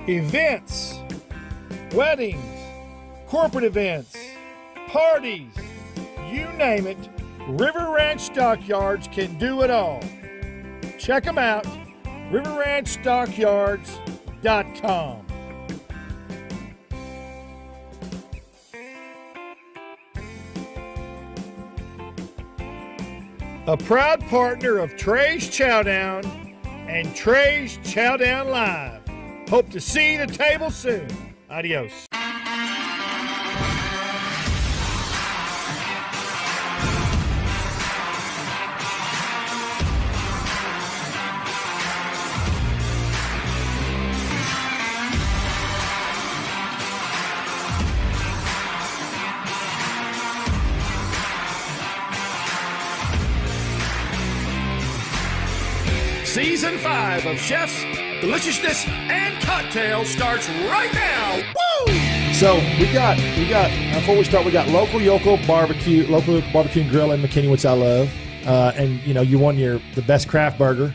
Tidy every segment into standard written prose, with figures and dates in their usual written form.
Events, weddings, corporate events, parties, you name it, River Ranch Stockyards can do it all. Check them out, riverranchstockyards.com. A proud partner of Trey's Chowdown and Trey's Chowdown Live. Hope to see the table soon. Adios. Season 5 of Chef's Deliciousness and Cocktails starts right now. Woo! So we got. Before we start, we got local Yocal BBQ and Grill in McKinney, which I love. And you won the best craft burger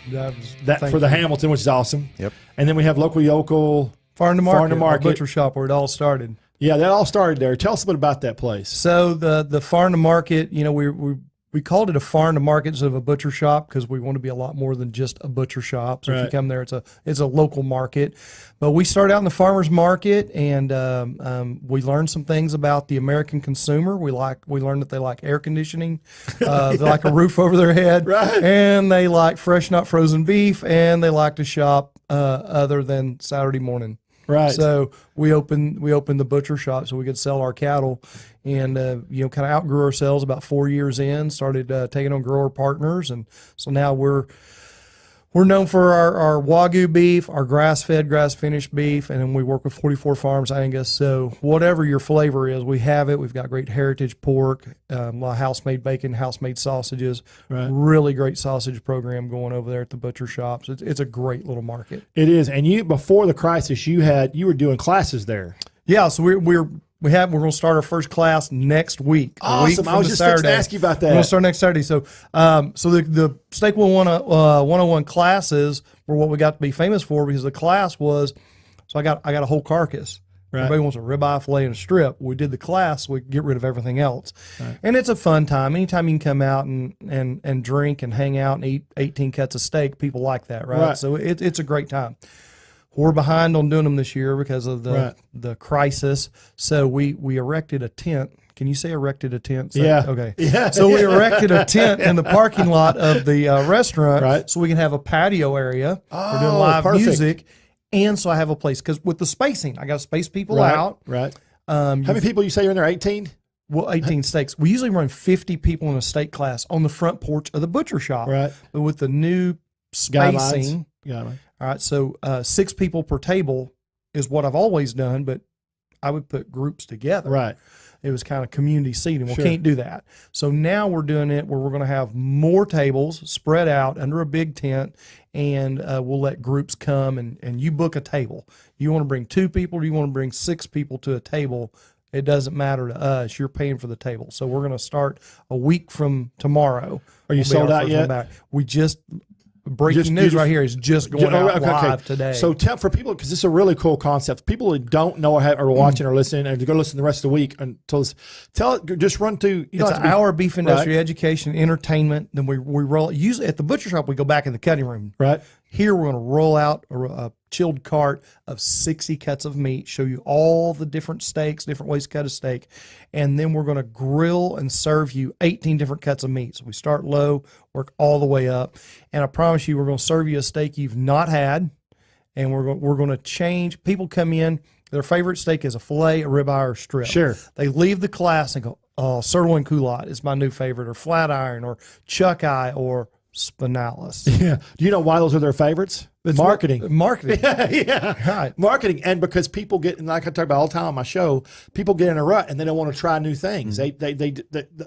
for the Hamilton, which is awesome. Yep. And then we have local Yocal Farm to Market, butcher shop where it all started. Yeah, that all started there. Tell us a bit about that place. So the Farm to Market, we called it a farm to market instead of a butcher shop because we want to be a lot more than just a butcher shop. So if you come there, it's a local market. But we started out in the farmers market, and we learned some things about the American consumer. We learned that they like air conditioning, they like a roof over their head, and they like fresh, not frozen beef, and they like to shop other than Saturday morning. Right. So we opened the butcher shop so we could sell our cattle, and kind of outgrew ourselves about 4 years in. Started taking on grower partners, and so now we're known for our Wagyu beef, our grass-fed, grass-finished beef, and then we work with 44 Farms Angus. So whatever your flavor is, we have it. We've got great heritage pork, a lot of house-made bacon, house-made sausages. Right. Really great sausage program going over there at the butcher shops. It's a great little market. It is. And before the crisis, you were doing classes there. Yeah. So we're going to start our first class next week. Awesome. I was just fixing to ask you about that. We're going to start next Saturday. So the Steak 101 classes were what we got to be famous for, because the class was, so I got a whole carcass. Right. Everybody wants a ribeye, fillet, and a strip. We did the class, we get rid of everything else. Right. And it's a fun time. Anytime you can come out and drink and hang out and eat 18 cuts of steak, people like that, right? So it's a great time. We're behind on doing them this year because of the crisis. So we erected a tent. Can you say erected a tent? So, yeah. Okay. Yeah. So we erected a tent in the parking lot of the restaurant, so we can have a patio area. We're doing live music, and so I have a place, because with the spacing, I got to space people out. Right. How many people you say are in there? 18. Well, 18 steaks. We usually run 50 people in a steak class on the front porch of the butcher shop. Right. But with the new spacing. Guidelines. All right, so 6 people per table is what I've always done, but I would put groups together. Right. It was kind of community seating. We can't do that. So now we're doing it where we're going to have more tables spread out under a big tent, and we'll let groups come, and you book a table. You want to bring 2 people, or you want to bring 6 people to a table, it doesn't matter to us. You're paying for the table. So we're going to start a week from tomorrow. Are you sold out yet? We just... Breaking news right here is just going out live today. So tell for people, because this is a really cool concept. People who don't know or are watching or listening, and to go listen the rest of the week, and just run through. It's an hour of beef industry education, entertainment. Then we roll. Usually at the butcher shop, we go back in the cutting room. Right. Here we're going to roll out a chilled cart of 60 cuts of meat, show you all the different steaks, different ways to cut a steak, and then we're going to grill and serve you 18 different cuts of meat. So we start low, work all the way up, and I promise you we're going to serve you a steak you've not had, and we're going to change. People come in, their favorite steak is a fillet, a ribeye, or a strip. Sure. They leave the class and go, oh, sirloin culotte is my new favorite, or flat iron, or chuck eye, or spinalis. Yeah. Do you know why those are their favorites? It's marketing. Marketing. Yeah. Right. Marketing. And because people get, and like I talk about all the time on my show, people get in a rut and they don't want to try new things. Mm-hmm. They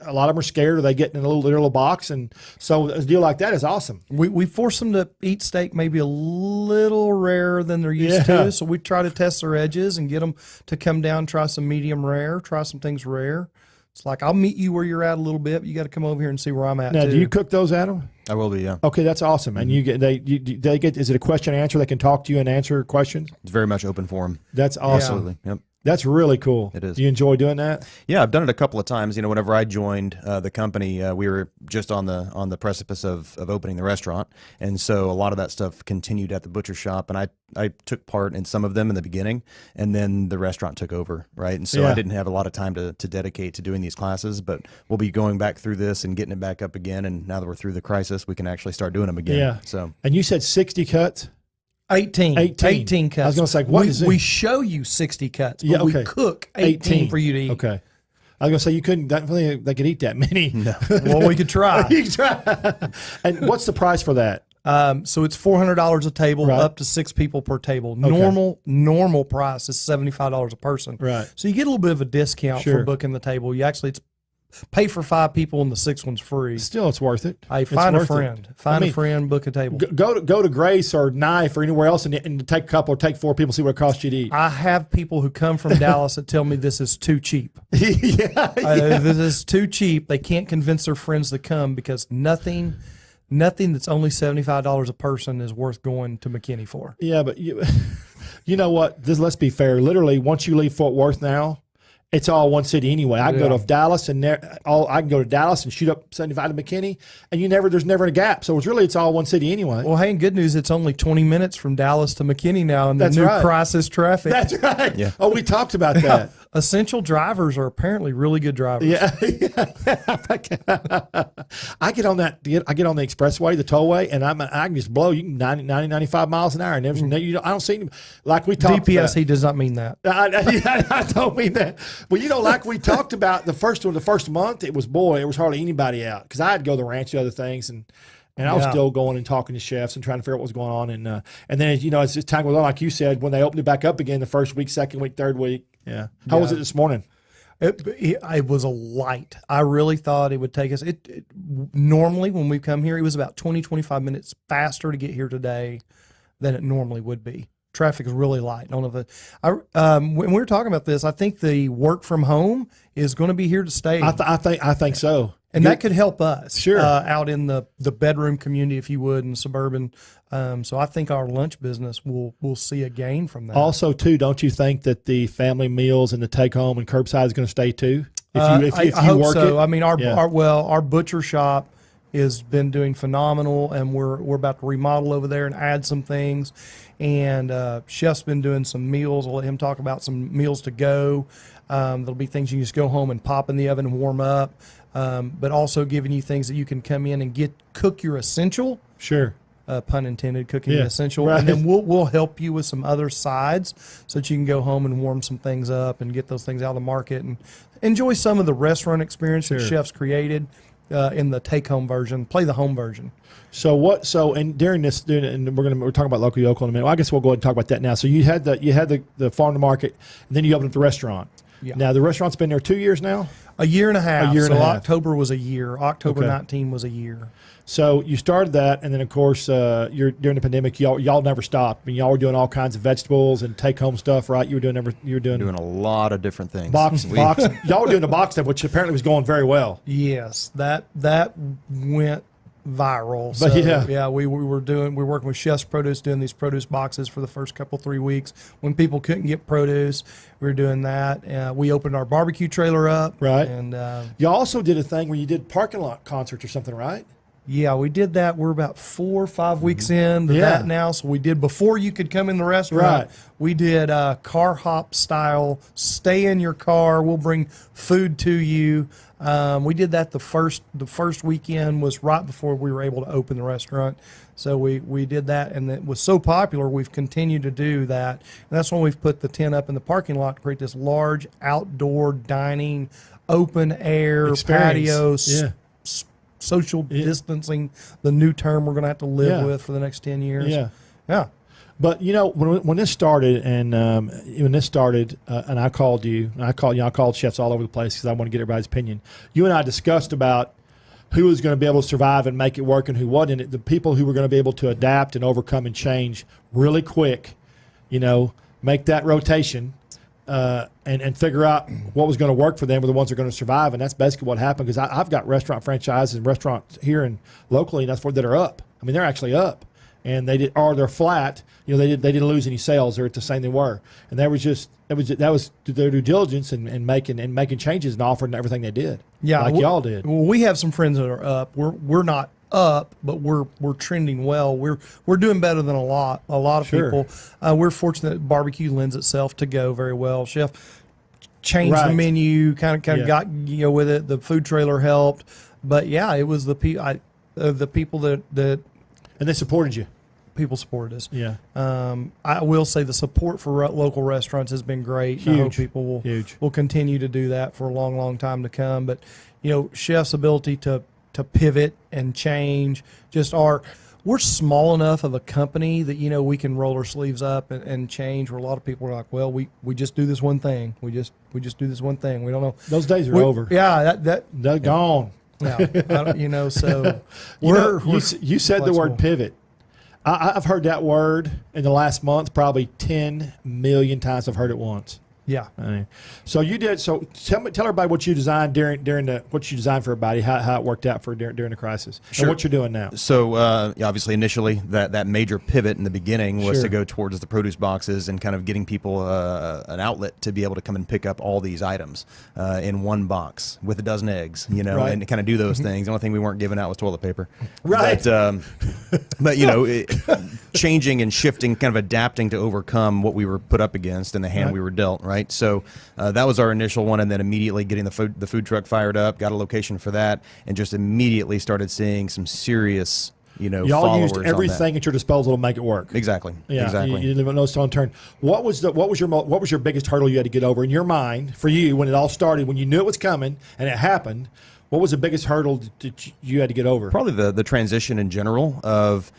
a lot of them are scared, or they get in their little box. And so a deal like that is awesome. We force them to eat steak maybe a little rarer than they're used to. So we try to test their edges and get them to come down, try some medium rare, try some things rare. It's like, I'll meet you where you're at a little bit, but you got to come over here and see where I'm at. Now, too. do you cook those, Adam? I will be, yeah. Okay, that's awesome. And you get they get, is it a question and answer? They can talk to you and answer questions? It's very much open forum. That's awesome. Absolutely. Yep. That's really cool. It is. Do you enjoy doing that? Yeah, I've done it a couple of times. You know, whenever I joined the company, we were just on the precipice of opening the restaurant, and so a lot of that stuff continued at the butcher shop. And I took part in some of them in the beginning, and then the restaurant took over, right? And so I didn't have a lot of time to dedicate to doing these classes. But we'll be going back through this and getting it back up again. And now that we're through the crisis, we can actually start doing them again. Yeah. So. And you said 60 cuts. 18 cuts. I was going to say, what is it? We show you 60 cuts, but Yeah, okay. we cook 18 for you to eat. Okay. I was going to say, you couldn't, definitely, they could eat that many. No. Well, we could try. You could try. And what's the price for that? So it's $400 a table, Right. up to 6 people per table. Normal price is $75 a person. Right. So you get a little bit of a discount Sure. for booking the table. You actually pay for 5 people and the 6th one's free. Still, it's worth it. Hey, It's find a worth it. friend. Find a friend, book a table. Go to Grace or Knife or anywhere else and take a couple or take 4 people, see what it costs you to eat. I have people who come from Dallas that tell me this is too cheap. This is too cheap. They can't convince their friends to come because nothing that's only $75 a person is worth going to McKinney for. Yeah, but you know what? Let's be fair. Literally, once you leave Fort Worth now, it's all one city anyway. I can go to Dallas and I can go to Dallas and shoot up 75 to McKinney, and there's never a gap. So it's all one city anyway. Well, hey, good news, it's only 20 minutes from Dallas to McKinney now in the new crisis traffic. That's right. Yeah. Oh, we talked about that. Essential drivers are apparently really good drivers. Yeah. I get on the expressway, the tollway, and I can just blow. You can 90, 95 miles an hour, and I don't see any, like we talked DPS, about. he does not mean that. I don't mean that. Well, like we talked about the first month, it was hardly anybody out because I had to go to the ranch and other things, and I was still going and talking to chefs and trying to figure out what was going on, and then as time goes on, like you said, when they opened it back up again, the first week, second week, third week, How was it this morning? It was a light. I really thought it would take us. Normally when we come here, it was about 20, 25 minutes faster to get here today than it normally would be. Traffic is really light. I don't know when we were talking about this, I think the work from home is going to be here to stay. I think so. And that could help us out in the bedroom community, if you would, in suburban. So I think our lunch business will see a gain from that. Also, too, don't you think that the family meals and the take home and curbside is going to stay too? If you hope work so. it? I mean, our butcher shop has been doing phenomenal, and we're about to remodel over there and add some things. And chef's been doing some meals. I'll let him talk about some meals to go. There'll be things you can just go home and pop in the oven and warm up. But also giving you things that you can come in and cook your essential. Sure. Pun intended, cooking the essential. Right. And then we'll help you with some other sides so that you can go home and warm some things up and get those things out of the market and enjoy some of the restaurant experience that chefs created in the take-home version. Play the home version. And during this, and we're talking about local Yocal in a minute. Well, I guess we'll go ahead and talk about that now. So you had the farm to market, and then you opened up the restaurant. Yeah. Now the restaurant's been there 2 years now. A year and a half. A half. October was a year. October 19 was a year. So you started that, and then of course, during the pandemic, y'all never stopped. I mean, y'all were doing all kinds of vegetables and take home stuff, right? You were doing a lot of different things. Box. Y'all were doing the box stuff, which apparently was going very well. Yes, that went viral. But so, we were working with Chef's Produce, doing these produce boxes for the first 3 weeks when people couldn't get produce. We were doing that. We opened our barbecue trailer up, right? And you also did a thing where you did parking lot concerts or something, right? Yeah, we did that. We're about 4 or 5 weeks into that now. So we did before you could come in the restaurant. Right. We did car hop style. Stay in your car. We'll bring food to you. We did that the first weekend was right before we were able to open the restaurant. So we did that, and it was so popular, we've continued to do that. And that's when we've put the tent up in the parking lot to create this large outdoor dining, open air patio. Social distancing, the new term we're going to have to live with for the next 10 years. Yeah. But when this started, and I called you, and I called chefs all over the place because I want to get everybody's opinion. You and I discussed about who was going to be able to survive and make it work, and who wasn't. The people who were going to be able to adapt and overcome and change really quick, make that rotation. and figure out what was going to work for them were the ones that are going to survive. And that's basically what happened, because I've got restaurant franchises and restaurants here and locally, and that are up. I mean, they're actually up, and they're flat. They didn't lose any sales. They're at the same they were, and that was their due diligence and making changes and offering everything they did. Yeah, like y'all did. Well, we have some friends that are up. We're not up, but we're trending well. We're doing better than a lot of people. We're fortunate that barbecue lends itself to go very well. Chef changed the menu, kind of got with it. The food trailer helped, but yeah, it was the people that and they supported you. People supported us. Yeah. I will say the support for local restaurants has been great. Huge. I hope people will continue to do that for a long, long time to come. But chef's ability to pivot and change we're small enough of a company that we can roll our sleeves up and change, where a lot of people are like, well, we just do this one thing, we just do this one thing, we don't know. Those days are over. They're gone. Yeah. So you said the word pivot. I've heard that word in the last month probably 10 million times. I've heard it once. Yeah. So you did. So tell everybody what you designed what you designed for everybody, how it worked out for during the crisis, Sure. and what you're doing now. So obviously, initially, that major pivot in the beginning was to go towards the produce boxes and kind of getting people an outlet to be able to come and pick up all these items in one box with a dozen eggs, and kind of do those things. The only thing we weren't giving out was toilet paper. Right. But changing and shifting, kind of adapting to overcome what we were put up against and the hand we were dealt, right? So that was our initial one, and then immediately getting the food truck fired up, got a location for that, and just immediately started seeing some serious, y'all followers used everything at your disposal to make it work. Exactly. Yeah, exactly. You didn't know stone turn. What was your biggest hurdle you had to get over in your mind for you when it all started, when you knew it was coming and it happened? What was the biggest hurdle that you had to get over? Probably the transition in general of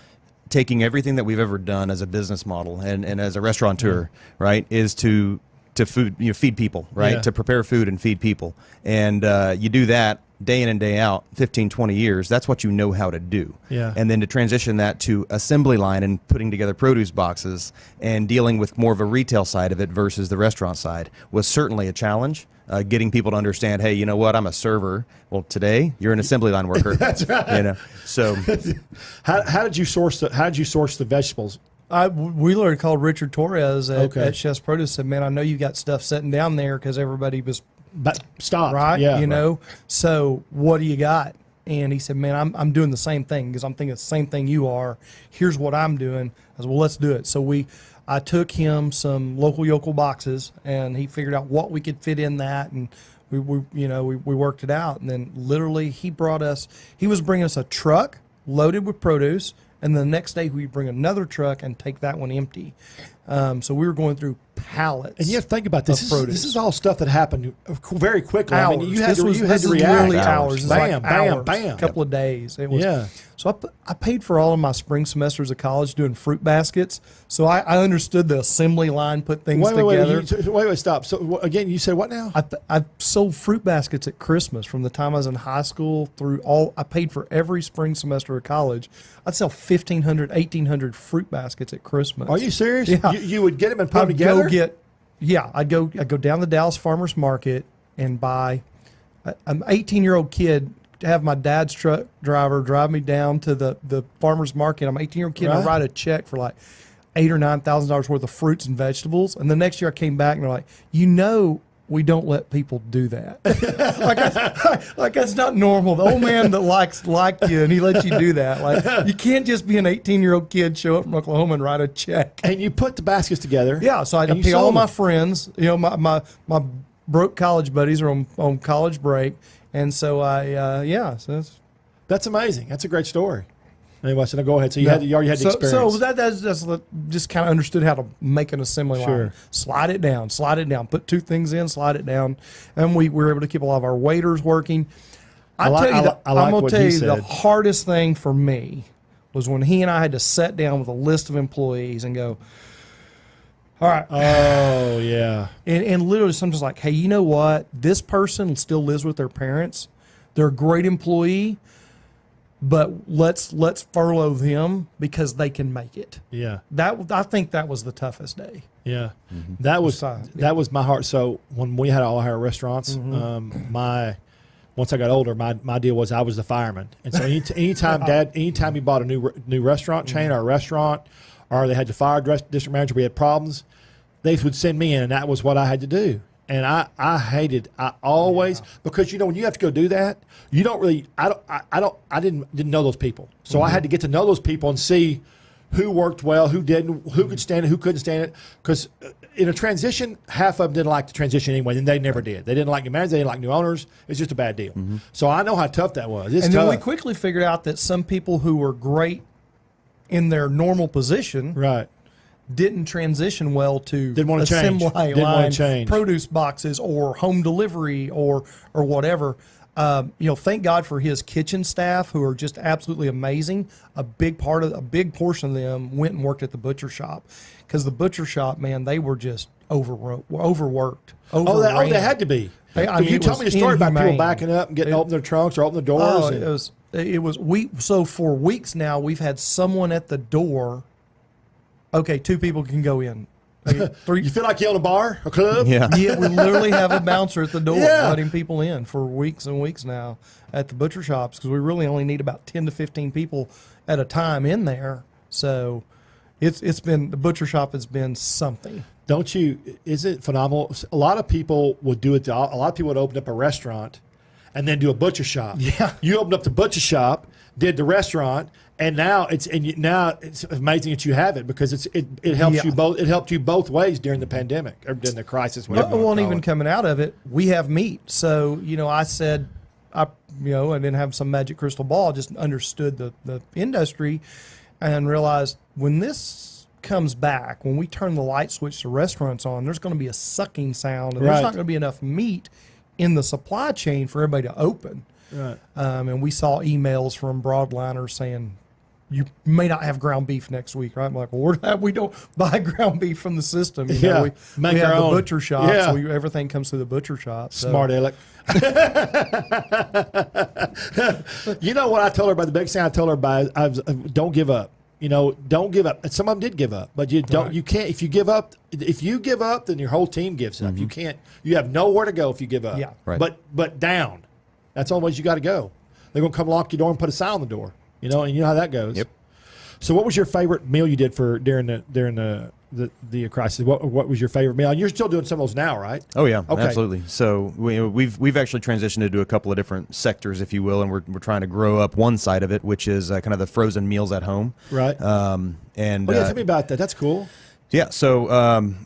taking everything that we've ever done as a business model and as a restaurateur, right, is to feed people, right? To prepare food and feed people. And you do that day in and day out, 15, 20 years. That's what you know how to do. Yeah. And then to transition that to assembly line and putting together produce boxes and dealing with more of a retail side of it versus the restaurant side was certainly a challenge. Getting people to understand, hey, you know what? I'm a server. Well, today you're an assembly line worker. That's right. So how did you source the vegetables? We literally called Richard Torres at Chef's Produce, said, man, I know you got stuff sitting down there because everybody was stopped, right? Yeah, So what do you got? And he said, man, I'm doing the same thing because I'm thinking the same thing you are. Here's what I'm doing. I said, well, let's do it. So I took him some local Yocal boxes, and he figured out what we could fit in that, and we worked it out. And then literally he was bringing us a truck loaded with produce, and the next day we'd bring another truck and take that one empty. So we were going through pallets. And you have to think about this. This is all stuff that happened very quickly. Hours. I mean, you had to react. Literally hours. Bam, bam, bam. A couple of days. It was. So I paid for all of my spring semesters of college doing fruit baskets. So I understood the assembly line, put things together. Wait, stop. So again, you said what now? I sold fruit baskets at Christmas from the time I was in high school through I paid for every spring semester of college. I'd sell 1,500, 1,800 fruit baskets at Christmas. Are you serious? Yeah. You would get them and put them together? I'd go down the Dallas Farmers Market and buy an 18-year-old kid to have my dad's truck driver drive me down to the farmer's market. I'm an 18-year-old kid, and I write a check for like $8,000 or $9,000 worth of fruits and vegetables. And the next year I came back and they're like, we don't let people do that. like that's not normal. The old man that liked you and he lets you do that. Like, you can't just be an 18-year-old kid, show up from Oklahoma and write a check. And you put the baskets together. Yeah, so I pay all my friends. My broke college buddies are on college break. And so that's amazing. That's a great story. Anyway, so now go ahead. So you already had the experience. So that's just kind of understood how to make an assembly line. Slide it down, put two things in, slide it down, and we were able to keep a lot of our waiters working. I'm going to tell you the hardest thing for me was when he and I had to sit down with a list of employees and go, all right. Oh, yeah. And literally sometimes like, hey, you know what? This person still lives with their parents. They're a great employee. but let's furlough them because they can make it. Yeah. I think that was the toughest day. Yeah. That was my heart. So when we had all our restaurants, once I got older, my deal was I was the fireman. And so anytime you bought a new restaurant chain or a restaurant, or they had to fire district manager, we had problems, they would send me in, and that was what I had to do. And I always, because when you have to go do that, you don't really, I didn't know those people. So I had to get to know those people and see who worked well, who didn't, who could stand it, who couldn't stand it. Because in a transition, half of them didn't like the transition anyway, and they never did. They didn't like new managers, they didn't like new owners. It's just a bad deal. So I know how tough that was. It's and tough. then we quickly figured out that some people who were great in their normal position, right, didn't transition well to didn't want to assembly change. Didn't want to change. Produce boxes or home delivery or whatever. Thank God for his kitchen staff who are just absolutely amazing. A big portion of them went and worked at the butcher shop, because the butcher shop, man, they were just overworked. They had to be. You told me a story about people backing up and getting open their trunks or open their doors. So for weeks now, we've had someone at the door. Okay, 2 people can go in. 3. You feel like you own a bar, a club? Yeah, we literally have a bouncer at the door letting people in for weeks and weeks now at the butcher shops, because we really only need about 10 to 15 people at a time in there. So it's been, the butcher shop has been something. Don't you? Is it phenomenal? A lot of people would do it. A lot of people would open up a restaurant and then do a butcher shop. Yeah, you opened up the butcher shop, did the restaurant, and now it's amazing that you have it, because it helps you both. It helped you both ways during the pandemic or during the crisis. Even coming out of it, we have meat. So I said, I didn't have some magic crystal ball. Just understood the industry, and realized when this comes back, when we turn the light switch to restaurants on, there's going to be a sucking sound, and there's not going to be enough meat in the supply chain for everybody to open. Right. And we saw emails from broadliners saying, you may not have ground beef next week, right? I'm like, well, we don't buy ground beef from the system. We have the butcher shop, so everything comes through the butcher shop. So. Smart aleck. You know what I told her about the big thing? I told her about don't give up. Don't give up. And some of them did give up, but you don't. Right. You can't. If you give up, then your whole team gives up. You can't. You have nowhere to go if you give up. Yeah. Right. But down. That's the only way you got to go. They're gonna come lock your door and put a sign on the door. And you know how that goes. Yep. So, what was your favorite meal you did during the crisis? What was your favorite meal? And you're still doing some of those now, right? Oh yeah, okay. Absolutely. So we've actually transitioned to do a couple of different sectors, if you will, and we're trying to grow up one side of it, which is kind of the frozen meals at home. Right. Tell me about that. That's cool. Yeah, so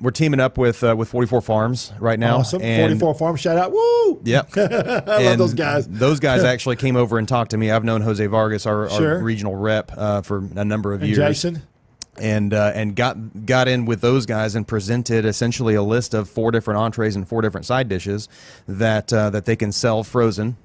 we're teaming up with 44 Farms right now. Awesome. 44 Farms, shout out. Woo! Yep. I love those guys. Those guys actually came over and talked to me. I've known Jose Vargas, our regional rep, for a number of years. Jason. And got in with those guys and presented essentially a list of 4 different entrees and 4 different side dishes that they can sell frozen,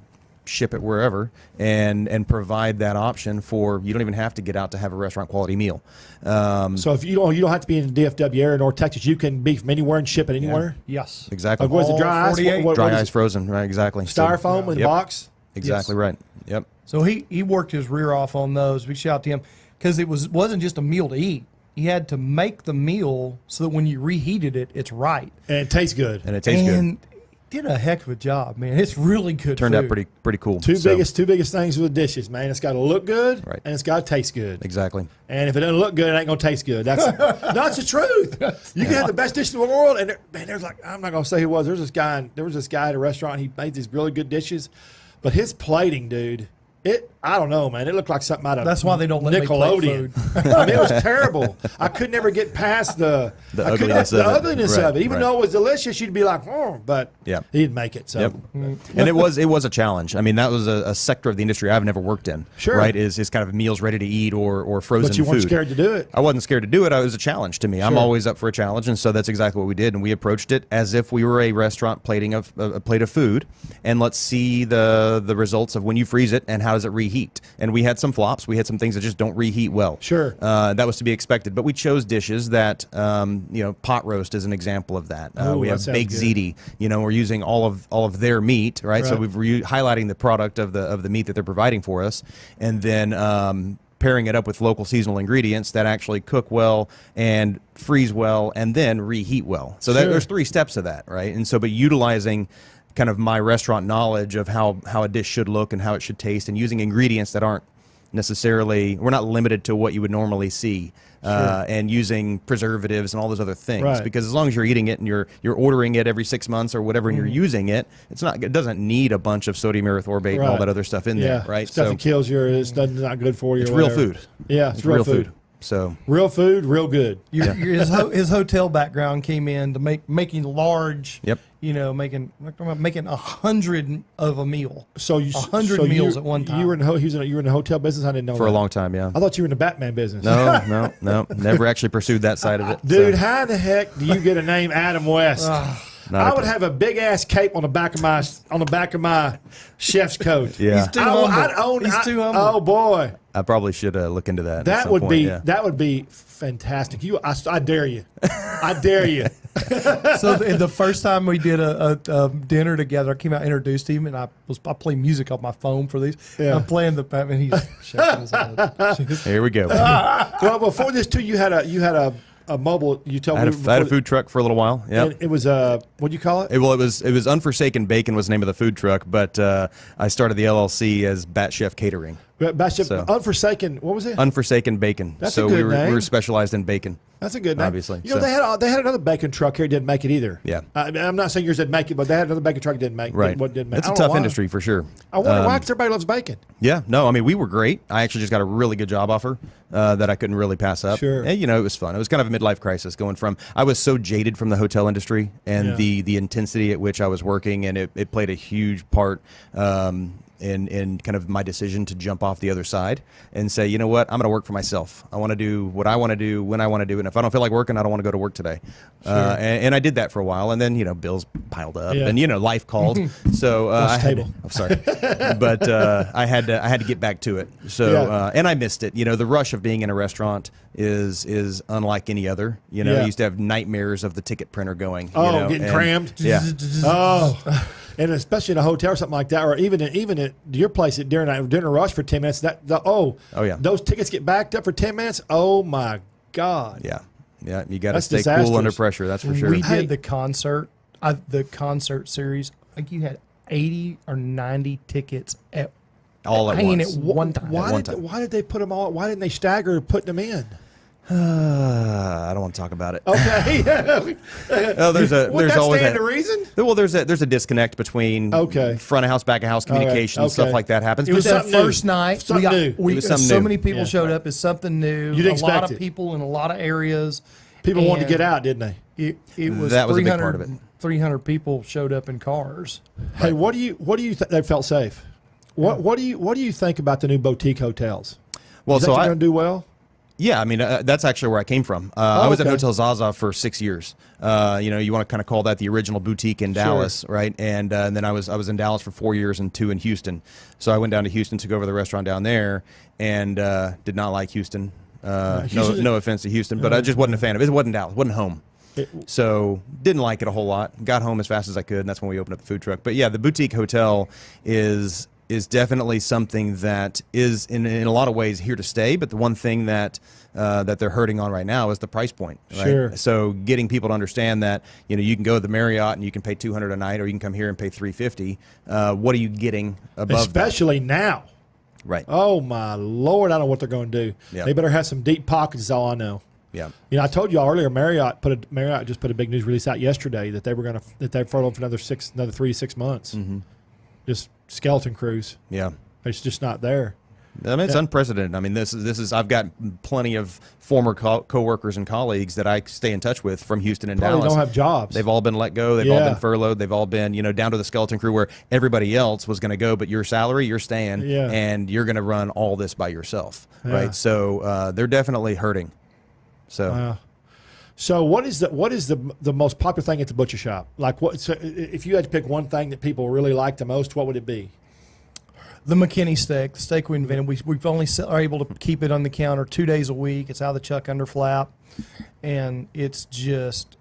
ship it wherever, and provide that option for, you don't even have to get out to have a restaurant quality meal. So if you don't have to be in the DFW area, North Texas, you can be from anywhere and ship it anywhere. Yeah. Yes, exactly. Like, what's the dry ice? Dry ice frozen, right? Exactly. Styrofoam in a box. Exactly right. Yep. So he worked his rear off on those. Big shout out to him, because it wasn't just a meal to eat. He had to make the meal so that when you reheated it, it's right. And it tastes good. And did a heck of a job, man. It's really good. Turned out pretty cool. Two biggest things with the dishes, man. It's got to look good, right, and it's got to taste good. Exactly. And if it doesn't look good, it ain't gonna taste good. That's the truth. You can have the best dishes in the world, and there's like, I'm not gonna say who it was. There was this guy at a restaurant. He made these really good dishes, but his plating, dude. I don't know, man. It looked like something out of That's why they don't let Nickelodeon. Me plate food. I mean, it was terrible. I could never get past the ugliness of it. Even though it was delicious, you'd be like, but he didn't make it. So, and it was a challenge. I mean, that was a sector of the industry I've never worked in. Sure, right? Is kind of meals ready to eat or frozen. But you weren't scared to do it. I wasn't scared to do it. It was a challenge to me. Sure. I'm always up for a challenge, and so that's exactly what we did. And we approached it as if we were a restaurant plating a plate of food, and let's see the results of when you freeze it and how does it reheat reheat. And we had some flops. We had some things that just don't reheat well. Sure. That was to be expected. But we chose dishes that, pot roast is an example of that. Ooh, we that have sounds baked good. ziti. We're using all of their meat, right? So Right. we're highlighting the product of the meat that they're providing for us, and then pairing it up with local seasonal ingredients that actually cook well and freeze well and then reheat well. So Sure. there's 3 steps of that, right? And so, but utilizing kind of my restaurant knowledge of how a dish should look and how it should taste, and using ingredients that aren't necessarily, we're not limited to what you would normally see, and using preservatives and all those other things. Right. Because as long as you're eating it and you're ordering it every 6 months or whatever, and you're using it, it doesn't need a bunch of sodium erythorbate and all Right. that other stuff in there, right? Stuff that kills you, it's not good for you. it's or real whatever. food. Yeah, it's real food. So Real food, real good. His hotel background came in to making large. Yep. Making 100 of a meal. So you 100 meals at one time. You were in the hotel business. I didn't know for that. a long time, yeah. I thought you were in the Batman business. No, never actually pursued that side of it. Dude, so. how the heck do you get a name Adam West? I would have a big ass cape on the back of my chef's coat. Yeah. He's too humble. I'd own. He's too humble. Oh boy, I probably should look into that. at that some would point, be yeah. that would be fantastic. I dare you. I dare you. So the first time we did a dinner together, I came out and introduced him, and I played music on my phone for these. Yeah. I'm playing the Batman. He's shaking his head. Here we go. Well, before this too, you had a mobile. You told I me had a food truck for a little while. Yeah. It was what do you call it? It was Unforsaken Bacon was the name of the food truck, but I started the LLC as Bat Chef Catering. So- Unforsaken. What was it? Unforsaken Bacon. That's so a good we were name. specialized in bacon. That's a good name. Obviously, You know, so- they had another bacon truck here. Didn't make it either. Yeah. I'm not saying yours didn't make it, but they had another bacon truck that didn't make. Right. Didn't make. It's I a don't know tough why. industry for sure. I wonder why, because everybody loves bacon. Yeah, no, I mean, we were great. I actually just got a really good job offer that I couldn't really pass up. Sure. And, it was fun. It was kind of a midlife crisis going from, I was so jaded from the hotel industry and Yeah. the intensity at which I was working, and it played a huge part in kind of my decision to jump off the other side and say, you know what, I'm going to work for myself. I want to do what I want to do when I want to do it. And if I don't feel like working, I don't want to go to work today. And I did that for a while. And then, bills piled up Yeah. and, life called. So I'm sorry. But I had to get back to it. So, Yeah. and I missed it. The rush of being in a restaurant is unlike any other. Yeah. I used to have nightmares of the ticket printer going. Oh, getting crammed. Yeah. Oh, and especially in a hotel or something like that, or even at your place during a rush for 10 minutes. Oh, yeah. those tickets get backed up for 10 minutes. Oh my God. Yeah. Yeah. You got to That's stay disastrous. cool under pressure. That's for sure. We Hey. did the concert series. I think you had 80 or 90 tickets all at hanging once. at one time. Why did they put them all? Why didn't they stagger putting them in? I don't want to talk about it. Okay. Oh, Would there's that always stand that. to reason? Well, there's a disconnect between front of house, back of house communication, okay. stuff like that happens. It was But that something new. first night. Something new. It was something so new. many people Yeah. showed up. It's something new. You didn't a lot expect of it. people in a lot of areas. People wanted to And get out, didn't they? It was That was a big 300, part of it. 300 people showed up in cars. Hey, what do you think they felt safe? What do you think about the new boutique hotels? well, Is that so going to do well? Yeah, I mean, that's actually where I came from. I was at okay. Hotel Zaza for 6 years. You want to kind of call that the original boutique in Dallas, right? And then I was in Dallas for 4 years and 2 in Houston. So I went down to Houston, took over the restaurant down there, and did not like Houston. No offense to Houston, but I just wasn't a fan of it. It wasn't Dallas, wasn't home. So didn't like it a whole lot. Got home as fast as I could, and that's when we opened up the food truck. But yeah, the boutique hotel is definitely something that is in a lot of ways here to stay. But the one thing that they're hurting on right now is the price point. Right? Sure. So getting people to understand that you can go to the Marriott and you can pay $200 a night, or you can come here and pay $350. What are you getting above Especially now. that? Right. Oh my Lord, I don't know what they're going to do. Yeah. They better have some deep pockets. Is all I know. Yeah. I told you all earlier. Marriott just put a big news release out yesterday that they furloughed for another 3 to 6 months. Mm-hmm. Just skeleton crews. Yeah. It's just not there. I mean, it's unprecedented. I mean, this is. I've got plenty of former coworkers and colleagues that I stay in touch with from Houston and Probably Dallas. don't have jobs. They've all been let go. They've all Yeah. been furloughed. They've all been, down to the skeleton crew where everybody else was going to go, but your salary, you're staying, Yeah. and you're going to run all this by yourself, Yeah. right? So they're definitely hurting. So So what is the most popular thing at the butcher shop? Like what? So if you had to pick one thing that people really like the most, what would it be? The McKinney steak, the steak we invented, we've only are able to keep it on the counter 2 days a week. It's out of the chuck under flap, and it's just,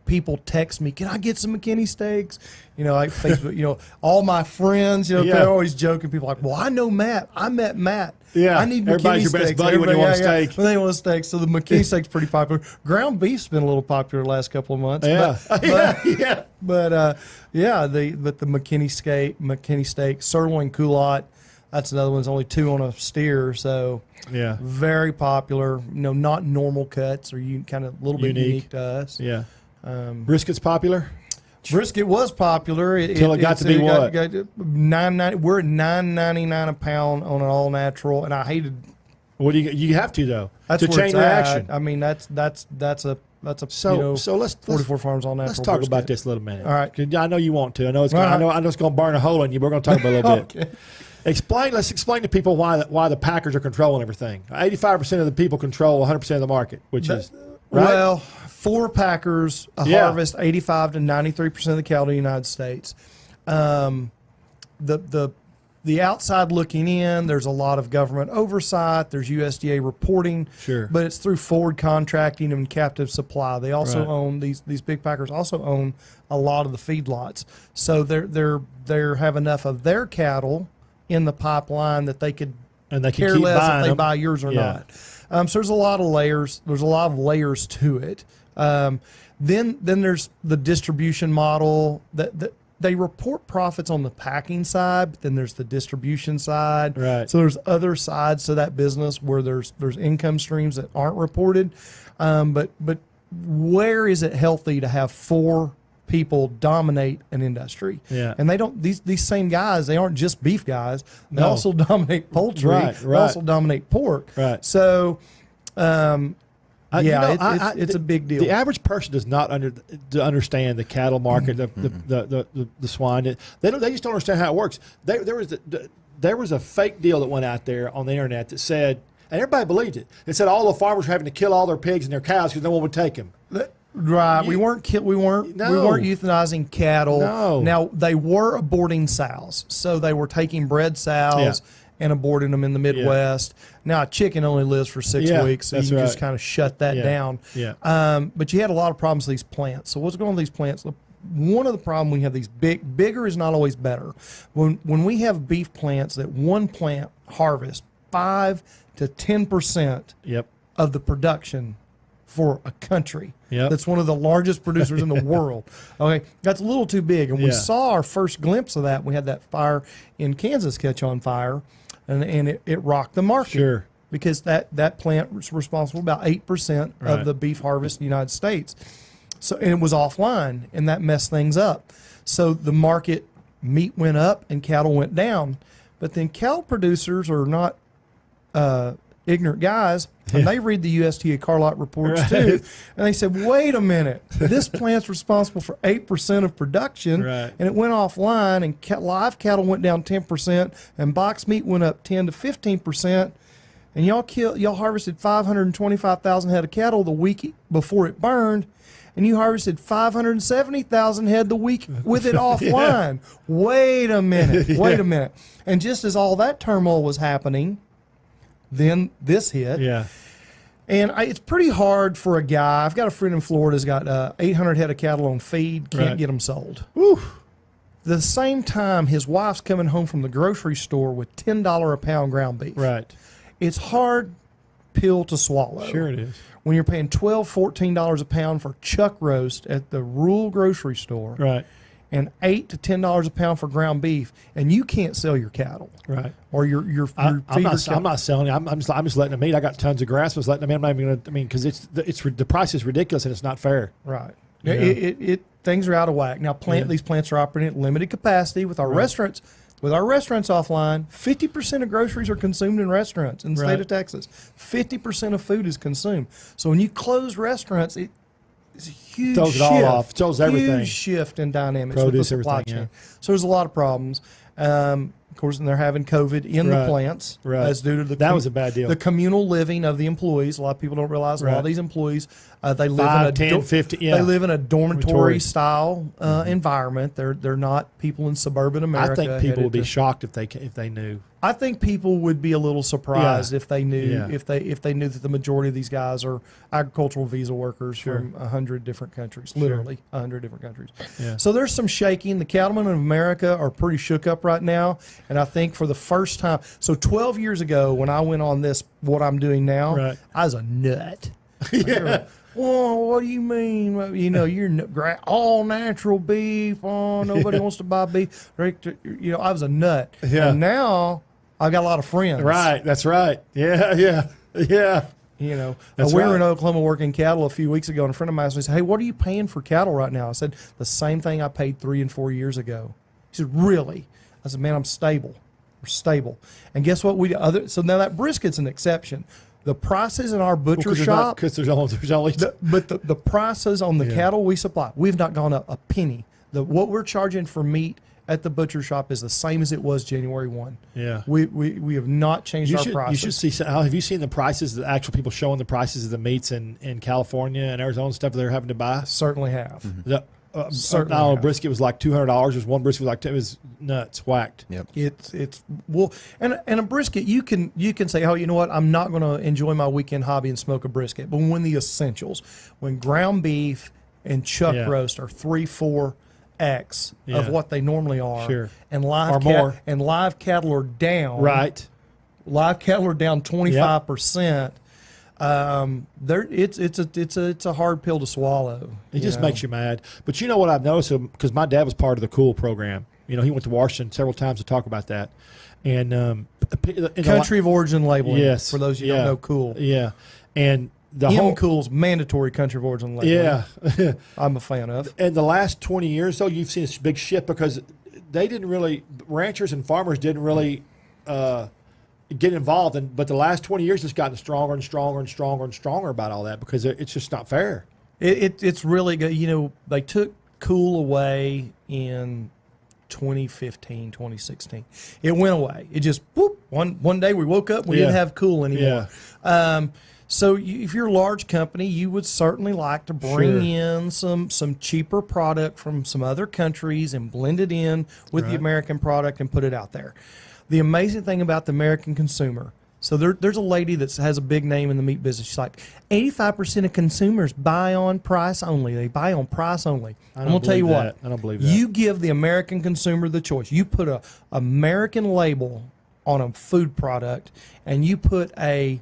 people text me, can I get some McKinney steaks? Like Facebook, all my friends, they're always joking. People are like, well, I know Matt. I met Matt. Yeah, I need everybody's McKinney your best steaks. buddy when you want a steak. When they want a steak. So the McKinney steak's pretty popular. Ground beef's been a little popular the last couple of months. Yeah, But the McKinney steak, sirloin culotte, that's another one. It's only 2 on a steer, so very popular. Not normal cuts, or you kind of a little bit unique to us. Yeah, brisket's popular. Brisket was popular Until it got to be what? $9.90. We're at $9.99 a pound on an all natural, and I hated. What do you have to though? That's to where chain it's reaction. At. I mean, that's a so let's 44 farms all natural. Let's talk brisket. about this a little minute. All right. 'Cause I know you want to. I know it's gonna, I know it's going to burn a hole in you. But we're going to talk about it a little bit. Okay. Let's explain to people why the packers are controlling everything. 85% of the people control 100% of the market, which is right? Well, 4 packers harvest 85 to 93% of the cattle in the United States. The outside looking in, there's a lot of government oversight. There's USDA reporting, but it's through forward contracting and captive supply. They also own these big packers. Also own a lot of the feedlots, so they have enough of their cattle in the pipeline that they could care less if they buy yours or not. So there's a lot of layers. There's a lot of layers to it. Then there's the distribution model that they report profits on the packing side, but then there's the distribution side. Right. So there's other sides to that business where there's income streams that aren't reported. But where is it healthy to have 4 people dominate an industry? Yeah. And they don't, these same guys, they aren't just beef guys. They also dominate poultry. They also dominate pork. Right. So, it's a big deal. The average person does not understand the cattle market, the swine. They just don't understand how it works. There was a fake deal that went out there on the internet that said, and everybody believed it. It said all the farmers were having to kill all their pigs and their cows because no one would take them. Right. We weren't euthanizing cattle. No. Now they were aborting sows, so they were taking bred sows and aborting them in the Midwest. Now a chicken only lives for 6 weeks, so you can just kind of shut that down. But you had a lot of problems with these plants. So what's going on with these plants? One of the problems we have, these bigger is not always better. When we have beef plants, that one plant harvests 5 to 10% of the production for a country that's one of the largest producers in the world. Okay, that's a little too big. And we saw our first glimpse of that. We had that fire in Kansas catch on fire, and it rocked the market. Sure. Because that plant was responsible for about 8% of the beef harvest in the United States. So, and it was offline, and that messed things up. So the market, meat went up and cattle went down. But then cattle producers are not ignorant guys, and they read the USDA Carlot reports too, and they said, wait a minute, this plant's responsible for 8% of production, and it went offline, and live cattle went down 10%, and box meat went up 10 to 15%, and y'all harvested 525,000 head of cattle the week before it burned, and you harvested 570,000 head the week with it offline. Wait a minute. And just as all that turmoil was happening, then this hit. And it's pretty hard for a guy. I've got a friend in Florida who's got 800 head of cattle on feed, can't get them sold. The same time, his wife's coming home from the grocery store with $10 a pound ground beef. It's hard pill to swallow. Sure it is. When you're paying $12, $14 a pound for chuck roast at the rural grocery store, and $8 to $10 a pound for ground beef, and you can't sell your cattle, or your I'm not selling it. I'm just letting them eat. I got tons of grass. I was letting them eat. I'm not even going to. I mean, because the price is ridiculous and it's not fair. Things are out of whack now. These plants are operating at limited capacity with our restaurants. With our restaurants offline, 50% of groceries are consumed in restaurants in the state of Texas. 50% of food is consumed. So when you close restaurants, it's a huge throws shift. It all off. Throws everything. Huge shift in dynamics Produce, with the supply chain. So there's a lot of problems. course, and they're having COVID in the plants. Right. That's due to the That was a bad deal. The communal living of the employees. A lot of people don't realize a lot of these employees they live 5, in a 10, 50, they live in a dormitory style environment. They're not people in suburban America. I think people would be shocked if they knew. I think people would be a little surprised if they knew Yeah. if they knew that the majority of these guys are agricultural visa workers from 100 different countries, literally 100 different countries. Yeah. So there's some shaking. The cattlemen of America are pretty shook up right now, and I think for the first time. So 12 years ago, when I went on this, what I'm doing now, I was a nut. Yeah. Well, what do you mean? You know, you're all natural beef. Oh, nobody wants to buy beef. You know, I was a nut. Yeah. And now I got a lot of friends. Right. That's right. Yeah. Yeah. You know, That's we were right. in Oklahoma working cattle a few weeks ago, and a friend of mine asked me, "Hey, what are you paying for cattle right now?" I said, "The same thing I paid 3 and 4 years ago." He said, "Really?" I said, "Man, I'm stable. We're stable." And guess what? So now that brisket's an exception. The prices in our butcher shop, because there's only but the prices on the cattle we supply, we've not gone up a penny. What we're charging for meat at the butcher shop is the same as it was January 1. Yeah. We have not changed our prices. You should see. Have you seen the prices? The actual people showing the prices of the meats in California and Arizona stuff they're having to buy. Certainly have. Certainly. A brisket was like $200. There's one brisket was like it was nuts, whacked. Yep. It's well, and a brisket you can say, oh, you know what, I'm not going to enjoy my weekend hobby and smoke a brisket. But when the essentials, when ground beef and chuck roast are 3-4x of what they normally are, and live cattle are down, right? Live cattle are down 25%. It's a hard pill to swallow. It just makes you mad. But you know what I've noticed, because my dad was part of the Cool program. You know, he went to Washington several times to talk about that. And country of origin labeling. Yes, for those who don't know Cool. Yeah, and the whole Cool's mandatory country of origin labeling. Yeah, I'm a fan of. And the last 20 years, though, you've seen this big shift because they didn't really, ranchers and farmers didn't really get involved. But the last 20 years, it's gotten stronger and stronger and stronger and stronger about all that because it's just not fair. It's really good. You know, they took Cool away in 2015, 2016. It went away. It just, whoop, one day we woke up, we didn't have Cool anymore. Yeah. So if you're a large company, you would certainly like to bring in some cheaper product from some other countries and blend it in with the American product and put it out there. The amazing thing about the American consumer, so there's a lady that has a big name in the meat business. She's like, 85% of consumers buy on price only. They buy on price only. I'm going to tell you what. I don't believe that. You give the American consumer the choice. You put a American label on a food product, and you put a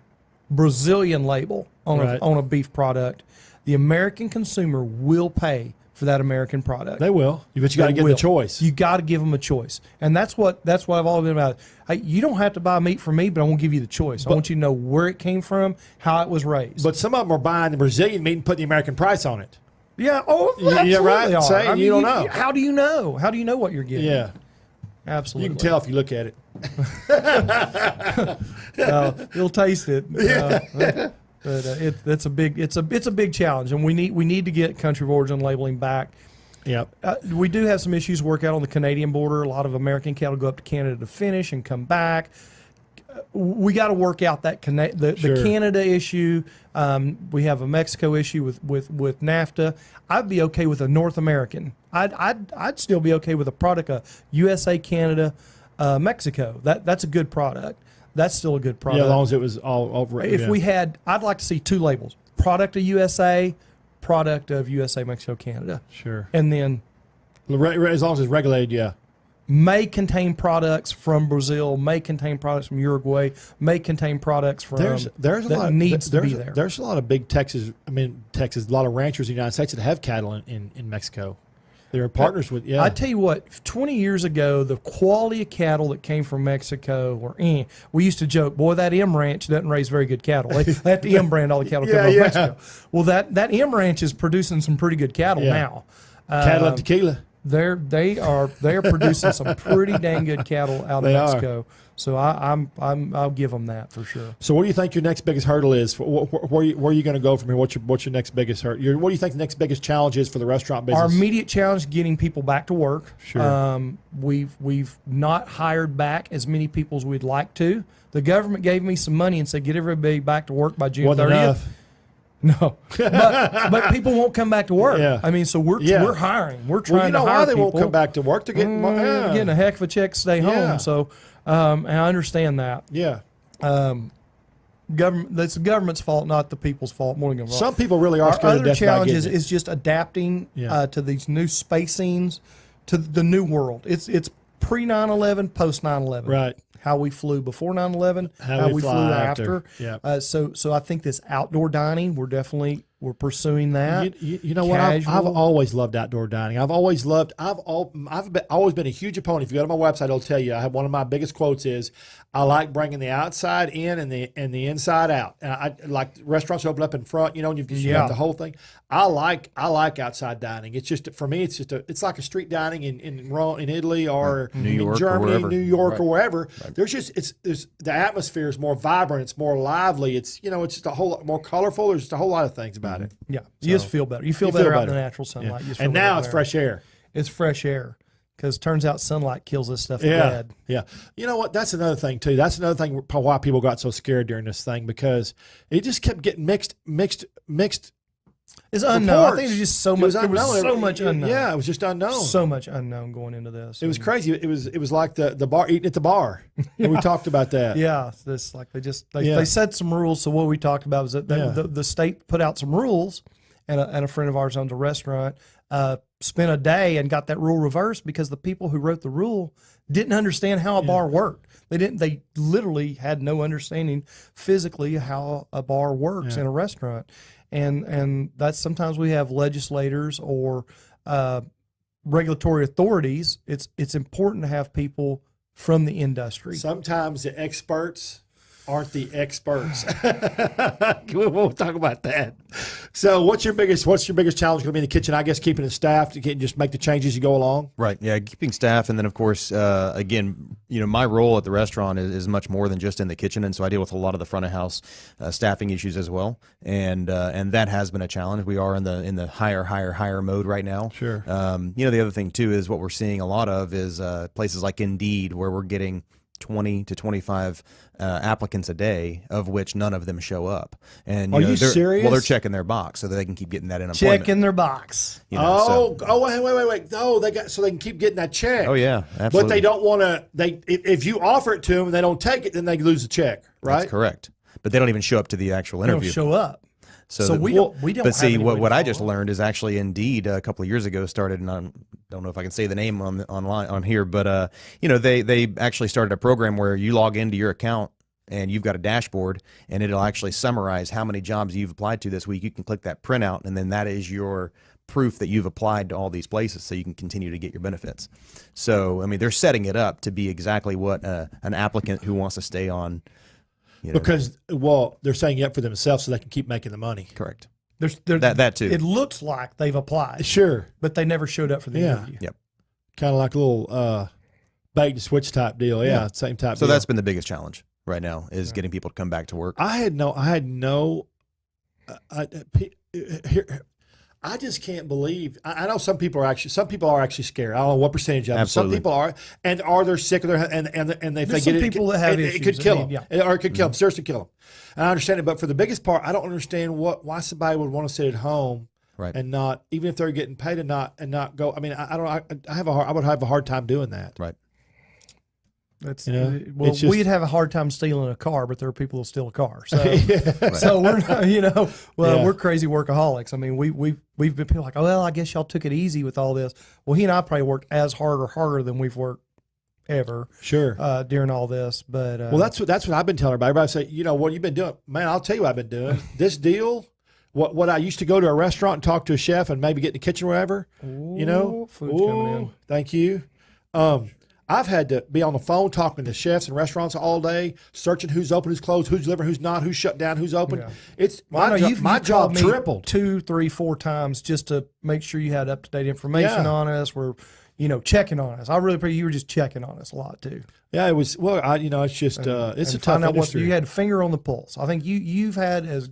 Brazilian label on a beef product. The American consumer will pay for that American product. They will. But you got to give them a choice. You got to give them a choice, and that's what I've always been about. Hey, you don't have to buy meat from me, but I won't give you the choice. I want you to know where it came from, how it was raised. But some of them are buying the Brazilian meat and putting the American price on it. Yeah. Oh, absolutely. Yeah, right. Are. Say, you don't know. How do you know? How do you know what you're getting? Yeah. Absolutely. You can tell if you look at it. You'll taste it. But it's a big challenge, and we need to get country of origin labeling back. Yep. We do have some issues to work out on the Canadian border. A lot of American cattle go up to Canada to finish and come back. We got to work out that the Canada issue. We have a Mexico issue with NAFTA. I'd be okay with a North American. I'd still be okay with a product of USA, Canada, Mexico. That's a good product. That's still a good product. Yeah, as long as it was all over. If we had, I'd like to see 2 labels: product of USA, product of USA, Mexico, Canada. Sure. And then, as long as it's regulated, yeah. May contain products from Brazil, may contain products from Uruguay, may contain products from there's a lot needs to be there. There's a lot of big Texas, a lot of ranchers in the United States that have cattle in Mexico. They're partners with, I tell you what, 20 years ago, the quality of cattle that came from Mexico were, we used to joke, boy, that M Ranch doesn't raise very good cattle. They have to M brand all the cattle coming from Mexico. Well, that M Ranch is producing some pretty good cattle now. Cattle and tequila. they are producing some pretty dang good cattle out of Mexico. So I'll give them that for sure. So what do you think your next biggest hurdle is? Where are you going to go from here? What's your next biggest hurdle? What do you think the next biggest challenge is for the restaurant business? Our immediate challenge is getting people back to work. Sure. We've not hired back as many people as we'd like to. The government gave me some money and said get everybody back to work by June 30th. Enough. No, but people won't come back to work. Yeah. I mean, so we're hiring. We're trying to hire why they people. won't come back to work? They're getting getting a heck of a check to stay home. So, and I understand that. Yeah. Government. That's the government's fault, not the people's fault. More than some people really are scared Our to death other challenge by is just adapting to these new spacings, to the new world. It's pre 9/11, post 9/11. Right. How we flew before 9/11, how we flew after. Yeah. So I think this outdoor dining, we're pursuing that. You know what? I've always loved outdoor dining. I've always been a huge opponent. If you go to my website, it'll tell you. I have one of my biggest quotes is, "I like bringing the outside in and the inside out." And I like restaurants open up in front, and you've got the whole thing. I like outside dining. It's just for me. It's like a street dining in Rome, in Italy, or New York, in Germany, or New York, or wherever. Right. There's the atmosphere is more vibrant. It's more lively. It's it's just a whole lot more colorful. There's just a whole lot of things about it. Yeah, you just feel better. You feel better out in the natural sunlight. You just And feel now better it's there. fresh air. It's fresh air because turns out sunlight kills this stuff dead. Yeah. You know what? That's another thing too. That's another thing why people got so scared during this thing, because it just kept getting mixed. It's unknown. reports. I think there's just so much. There was so much unknown. Yeah, it was just unknown. So much unknown going into this. It was crazy. It was like the bar eating at the bar. And we talked about that. Yeah, this like they set some rules. So what we talked about was that the state put out some rules, and a friend of ours owns a restaurant. Spent a day and got that rule reversed because the people who wrote the rule didn't understand how a bar worked. They literally had no understanding physically how a bar works in a restaurant. And that's sometimes we have legislators or regulatory authorities. It's important to have people from the industry. Sometimes the experts aren't the experts. We'll talk about that. So what's your biggest challenge going to be in the kitchen? I guess keeping it staffed, to just make the changes you go along. Right. Yeah. Keeping staff. And then of course, again, my role at the restaurant is much more than just in the kitchen. And so I deal with a lot of the front of house staffing issues as well. And that has been a challenge. We are in the higher mode right now. Sure. The other thing too is what we're seeing a lot of is places like Indeed, where we're getting 20 to 25 applicants a day, of which none of them show up. And are you serious? Well, they're checking their box so that they can keep getting that unemployment. Checking their box. Wait. No, they can keep getting that check. Oh yeah, absolutely. But they don't want to. If you offer it to them and they don't take it, then they lose the check. Right. That's correct. But they don't even show up to the actual interview. They don't show up. So we don't. But see, what I just learned is actually Indeed a couple of years ago started, and I don't know if I can say the name on here, but they actually started a program where you log into your account and you've got a dashboard, and it'll actually summarize how many jobs you've applied to this week. You can click that printout, and then that is your proof that you've applied to all these places, so you can continue to get your benefits. So I mean, they're setting it up to be exactly what an applicant who wants to stay on. Because they're setting it up for themselves so they can keep making the money. Correct. That too. It looks like they've applied. Sure. But they never showed up for the interview. Yep. Kind of like a little bait and switch type deal. Yeah. Same type. So deal. that's been the biggest challenge right now, is getting people to come back to work. I just can't believe. I know some people are actually scared. I don't know what percentage of them. Some people are, and they're sick of their and if they get it, people that have it could kill them, or it could kill them, seriously kill them. And I understand it, but for the biggest part, I don't understand why somebody would want to sit at home, right, and not, even if they're getting paid, and not go. I mean, I would have a hard time doing that. Right. That's we'd have a hard time stealing a car, but there are people who steal a car. So, so we're not, we're crazy workaholics. I mean, we've been people like, oh well, I guess y'all took it easy with all this. Well, he and I probably worked as hard or harder than we've worked ever. Sure. During all this, but that's what I've been telling everybody. Everybody say, what you've been doing, man. I'll tell you what I've been doing. This deal. What I used to go to a restaurant and talk to a chef and maybe get in the kitchen or whatever. Food's coming in. Thank you. I've had to be on the phone talking to chefs and restaurants all day, searching who's open, who's closed, who's delivering, who's not, who's shut down, who's open. Yeah. It's You've my job called me tripled 2, 3, 4 times just to make sure you had up-to-date information Yeah. on us. We're, checking on us. I really appreciate you were just checking on us a lot too. Yeah, it was. Well, it's just it's a tough find out industry. you had a finger on the pulse. I think you've had if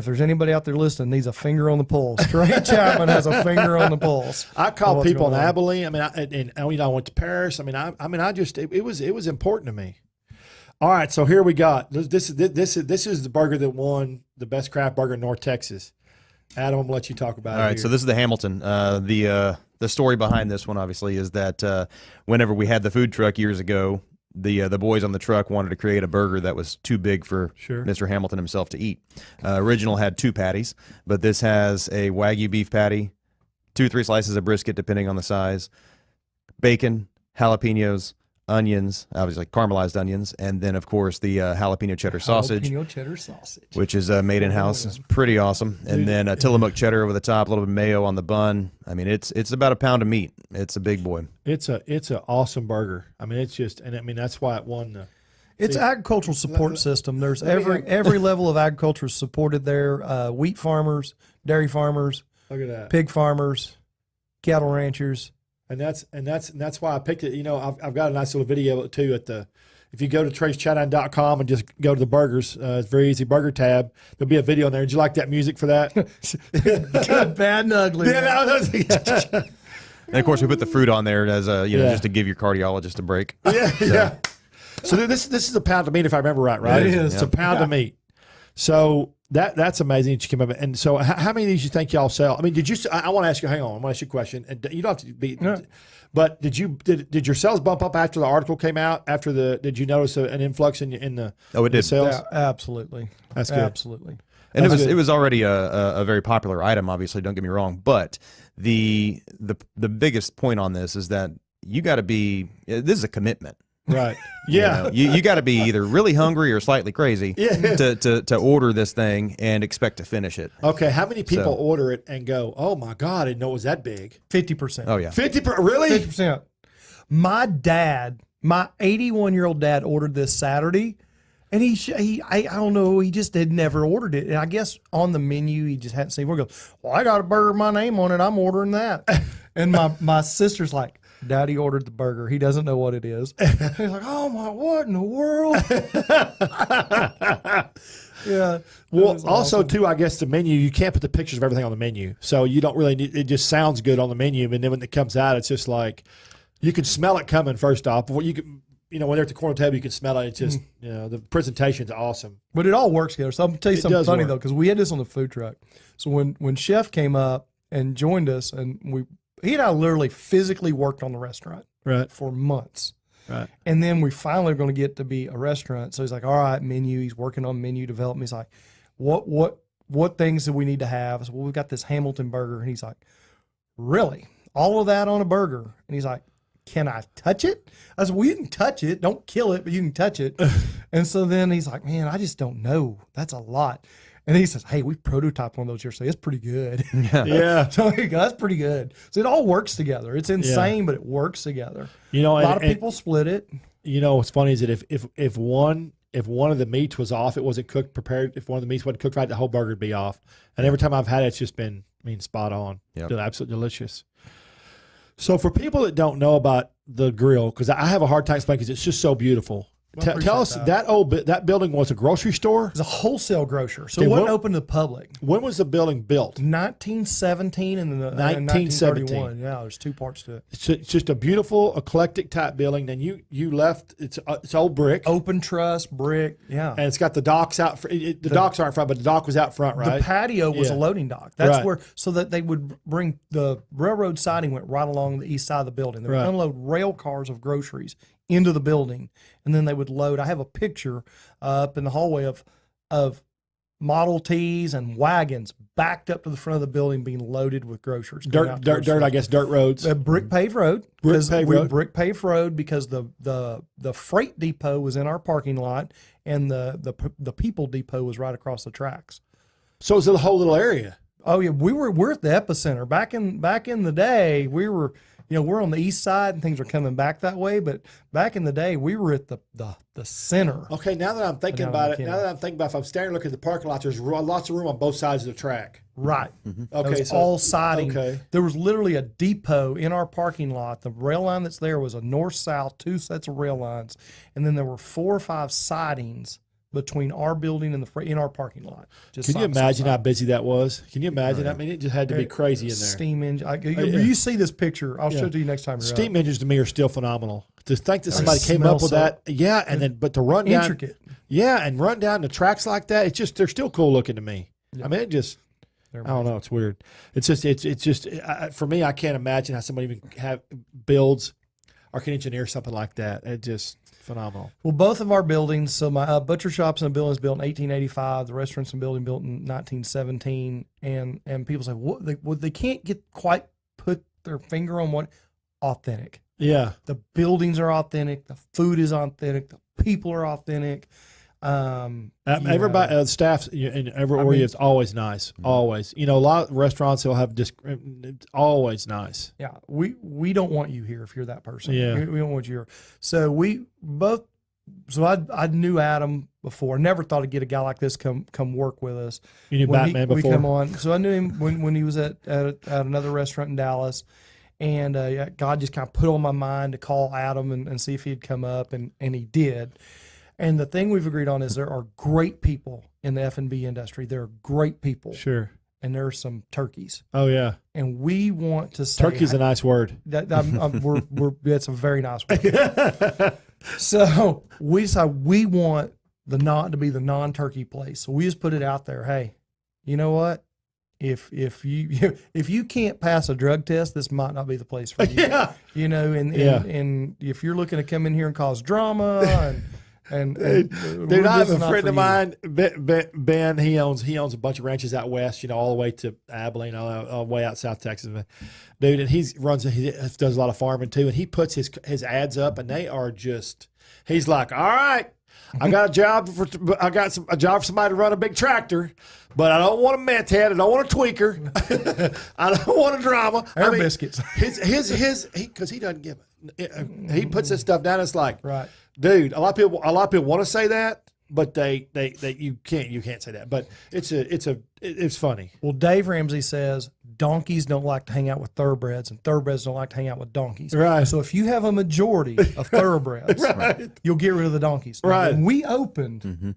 there's anybody out there listening needs a finger on the pulse, Trey Chapman has a finger on the pulse. I called people in Abilene. I mean, I went to Paris. I just it was important to me. All right, so here we got this is the burger that won the best craft burger in North Texas. Adam, I'm gonna let you talk about it. All right, here. so this is the Hamilton. The story behind this one, obviously, is that whenever we had the food truck years ago, the boys on the truck wanted to create a burger that was too big for Mr. Hamilton himself to eat. Original had 2 patties, but this has a Wagyu beef patty, 2-3 slices of brisket, depending on the size, bacon, jalapenos, onions, obviously caramelized onions, and then, of course, the jalapeno cheddar sausage. Jalapeno cheddar sausage. Which is made in-house. It's pretty awesome. And then a Tillamook cheddar over the top, a little bit of mayo on the bun. I mean, it's about a pound of meat. It's a big boy. It's an awesome burger. I mean, it's just, and I mean, that's why it won the. It's agricultural support system. There's every level of agriculture is supported there. Wheat farmers, dairy farmers, Look at that. pig farmers, cattle ranchers. And that's why I picked it. I've got a nice little video too if you go to TreyChapman.com and just go to the burgers, it's very easy, burger tab. There'll be a video in there. Did you like that music for that? Good, bad, and ugly. And, of course, we put the fruit on there as just to give your cardiologist a break. Yeah. So this is a pound of meat, if I remember right? It is. It's a pound of meat. So that's amazing that you came up. And so how many of these you think y'all sell? I mean, I want to ask you, hang on, I want to ask you a question. And you don't have to be, but did your sales bump up after the article came out? Did you notice an influx in the Oh, it did. sales? Yeah, absolutely. That's good. Absolutely. And it was already a very popular item, obviously, don't get me wrong. But the biggest point on this is that you got to be, this is a commitment. Right. Yeah. You got to be either really hungry or slightly crazy to order this thing and expect to finish it. Okay. How many people order it and go, oh my God, I didn't know it was that big? 50%. Oh, yeah. 50%? Really? 50%. My 81-year-old dad ordered this Saturday, and I don't know, he just had never ordered it. And I guess on the menu, he just hadn't seen it. He goes, well, I got a burger with my name on it. I'm ordering that. And my sister's like, Daddy ordered the burger. He doesn't know what it is. He's like, oh my, what in the world? Yeah. Well, also too, I guess the menu, you can't put the pictures of everything on the menu. So you don't really need, it just sounds good on the menu. And then when it comes out, it's just like, you can smell it coming first off. Before you can, when they're at the corner table, you can smell it. It's just, the presentation's awesome. But it all works together. So I'm going to tell you something funny, work. though, because we had this on the food truck. So when Chef came up and joined us, and he and I literally physically worked on the restaurant for months. Right. And then we finally are going to get to be a restaurant. So he's like, all right, menu. He's working on menu development. He's like, what things do we need to have? I said, well, we've got this Hamilton burger. And he's like, really? All of that on a burger? And he's like, can I touch it? I said, well, you can touch it. Don't kill it, but you can touch it. And so then he's like, man, I just don't know. That's a lot. And he says, hey, we prototyped one of those yesterday. It's pretty good. Yeah. So that's pretty good. So it all works together. It's insane, but it works together. A lot of people split it. What's funny is that if one of the meats was off, it wasn't prepared. If one of the meats wasn't cooked right, the whole burger would be off. And every time I've had it, it's just been, spot on. Yep. It's absolutely delicious. So for people that don't know about the grill, because I have a hard time explaining because it's just so beautiful. Tell us that building was a grocery store? It's a wholesale grocer. So it wasn't open to the public. When was the building built? 1917 and 1931. Yeah, there's 2 parts to it. It's just a beautiful, eclectic type building. Then you left. It's old brick, open truss brick. Yeah, and it's got the docks out. The docks aren't front, but the dock was out front, right? The patio was a loading dock. That's where, so that they would bring the railroad siding went right along the east side of the building. They would unload rail cars of groceries into the building, and then they would load. I have a picture up in the hallway of Model Ts and wagons backed up to the front of the building being loaded with groceries. Dirt, I guess, dirt roads. Brick paved road. Brick paved road because the freight depot was in our parking lot, and the people depot was right across the tracks. So it was a whole little area. Oh yeah, we're at the epicenter. Back in the day, we were, we're on the east side and things are coming back that way. But back in the day, we were at the center. Okay, now that I'm thinking about it, if I'm standing looking at the parking lot, there's lots of room on both sides of the track. Right. Okay, so all siding. Okay. There was literally a depot in our parking lot. The rail line that's there was a north-south, 2 sets of rail lines, and then there were 4 or 5 sidings between our building and in our parking lot. Can you imagine how busy that was? Can you imagine? I mean, it just had to be crazy in there. Steam engine. You see this picture? I'll show it to you next time. Steam engines to me are still phenomenal. To think that somebody came up with that, but to run down, intricate, and run down the tracks like that, it's just they're still cool looking to me. Yeah. I mean, it just. I don't know. It's weird. It's just for me. I can't imagine how somebody even builds or can engineer something like that. It's just phenomenal. Well, both of our buildings. So my butcher shop's and building was built in 1885. The restaurant's and building built in 1917. And people say, what? They can't quite put their finger on what authentic. Yeah. The buildings are authentic. The food is authentic. The people are authentic. Everybody, staff and everywhere is always nice. Always, a lot of restaurants will have it's always nice. Yeah, we don't want you here if you're that person. Yeah, we don't want you here. So I knew Adam before. Never thought I'd get a guy like this come work with us. You knew Batman before. We come on. So I knew him when he was at another restaurant in Dallas. And God just kind of put on my mind to call Adam and see if he'd come up, and he did. And the thing we've agreed on is there are great people in the F&B industry. There are great people. Sure. And there are some turkeys. Oh, yeah. And we want to say... Turkey's a nice word. It's a very nice word. So we decided we want to be the non-turkey place. So we just put it out there. Hey, you know what? If you can't pass a drug test, this might not be the place for you. Yeah. And if you're looking to come in here and cause drama and dude, I have a friend of mine, Ben. He owns a bunch of ranches out west, all the way to Abilene, all the way out South Texas, dude. And he does a lot of farming too, and he puts his ads up, and they are just. He's like, all right, I got a job for somebody to run a big tractor, but I don't want a meth head, I don't want a tweaker, I don't want a drama. Air biscuits. Because he doesn't give it. He puts this stuff down. It's like, right. Dude, a lot of people want to say that, but you can't say that. But it's funny. Well, Dave Ramsey says donkeys don't like to hang out with thoroughbreds, and thoroughbreds don't like to hang out with donkeys. Right. So if you have a majority of thoroughbreds, right, you'll get rid of the donkeys. Right. Now, when we opened,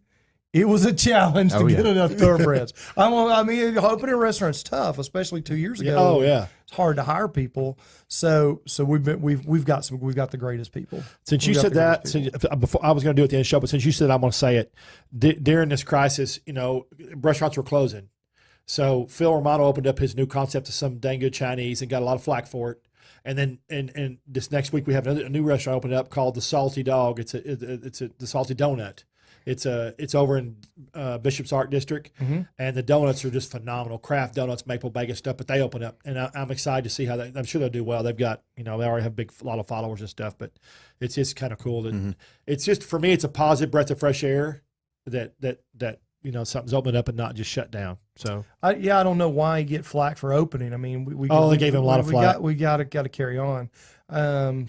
it was a challenge to get enough thoroughbreds. Opening a restaurant's tough, especially 2 years ago. Oh yeah, it's hard to hire people. So we've got the greatest people. Since you said that, before I was going to do it at the end of the show, but since you said I'm going to say it during this crisis, restaurants were closing. So Phil Romano opened up his new concept to some dang good Chinese and got a lot of flack for it. And then and this next week we have a new restaurant opened up called the Salty Dog. It's the Salty Donut. It's over in Bishop's Arc District, and the donuts are just phenomenal. Craft donuts, maple bacon stuff. But they open up, and I'm excited to see how I'm sure they'll do well. They've got they already have a lot of followers and stuff. But it's just kind of cool that it's just for me. It's a positive breath of fresh air that something's opened up and not just shut down. So I don't know why he get flack for opening. I mean, they gave him a lot of flack. We got to carry on.